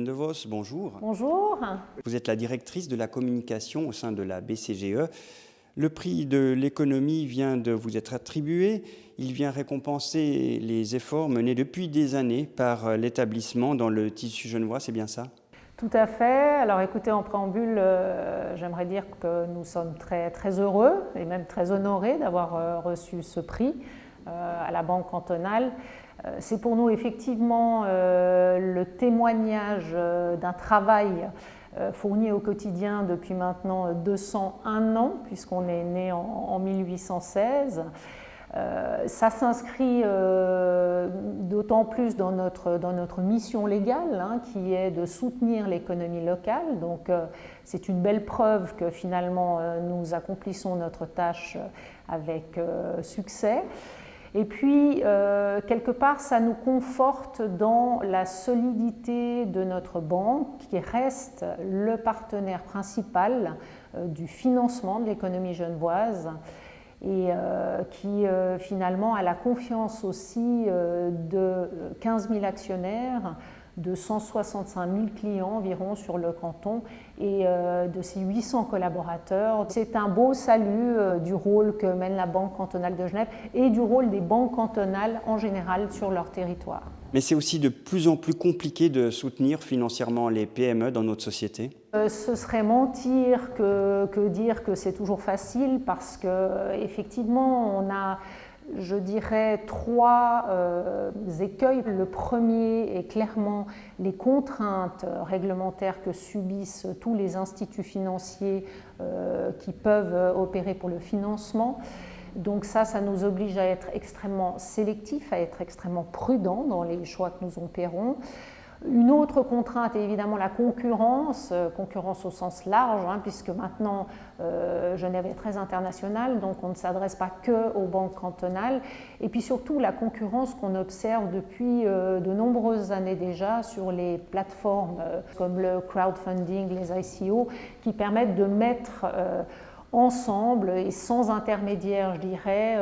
de Vos, bonjour. Bonjour. Vous êtes la directrice de la communication au sein de la BCGE. Le prix de l'économie vient de vous être attribué. Il vient récompenser les efforts menés depuis des années par l'établissement dans le tissu genevois, c'est bien ça? Tout à fait. Alors écoutez, en préambule, j'aimerais dire que nous sommes très, très heureux et même très honorés d'avoir reçu ce prix à la Banque cantonale. C'est pour nous effectivement le témoignage d'un travail fourni au quotidien depuis maintenant 201 ans, puisqu'on est né en 1816. Ça s'inscrit d'autant plus dans notre mission légale, qui est de soutenir l'économie locale. Donc c'est une belle preuve que finalement nous accomplissons notre tâche avec succès. Et puis, quelque part, ça nous conforte dans la solidité de notre banque, qui reste le partenaire principal du financement de l'économie genevoise et qui finalement a la confiance aussi de 15 000 actionnaires, de 165 000 clients environ sur le canton et de ses 800 collaborateurs. C'est un beau salut du rôle que mène la Banque cantonale de Genève et du rôle des banques cantonales en général sur leur territoire. Mais c'est aussi de plus en plus compliqué de soutenir financièrement les PME dans notre société. Ce serait mentir que dire que c'est toujours facile parce qu'effectivement on a, je dirais, trois écueils. Le premier est clairement les contraintes réglementaires que subissent tous les instituts financiers qui peuvent opérer pour le financement. Donc ça nous oblige à être extrêmement sélectifs, à être extrêmement prudents dans les choix que nous opérons. Une autre contrainte est évidemment la concurrence au sens large, puisque maintenant Genève est très internationale, donc on ne s'adresse pas que aux banques cantonales. Et puis surtout la concurrence qu'on observe depuis de nombreuses années déjà sur les plateformes comme le crowdfunding, les ICO, qui permettent de mettre ensemble et sans intermédiaire, je dirais,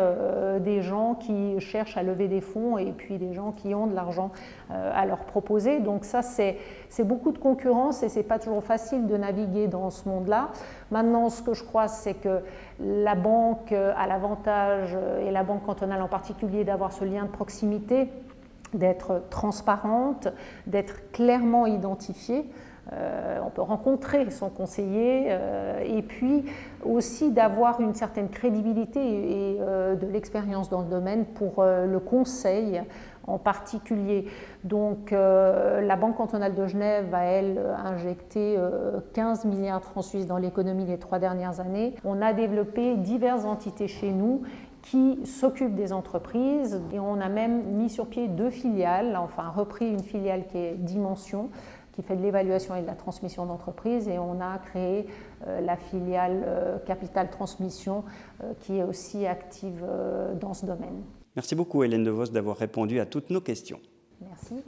des gens qui cherchent à lever des fonds et puis des gens qui ont de l'argent à leur proposer. Donc ça, c'est beaucoup de concurrence et c'est pas toujours facile de naviguer dans ce monde-là. Maintenant, ce que je crois, c'est que la banque a l'avantage, et la banque cantonale en particulier, d'avoir ce lien de proximité, d'être transparente, d'être clairement identifiée. On peut rencontrer son conseiller et puis aussi d'avoir une certaine crédibilité et de l'expérience dans le domaine pour le conseil en particulier. Donc la Banque cantonale de Genève va, elle, injecter 15 milliards de francs suisses dans l'économie les 3 dernières années. On a développé diverses entités chez nous qui s'occupent des entreprises et on a même mis sur pied 2 filiales, enfin repris une filiale qui est Dimension, qui fait de l'évaluation et de la transmission d'entreprise, et on a créé la filiale Capital Transmission qui est aussi active dans ce domaine. Merci beaucoup Hélène de Vos d'avoir répondu à toutes nos questions. Merci.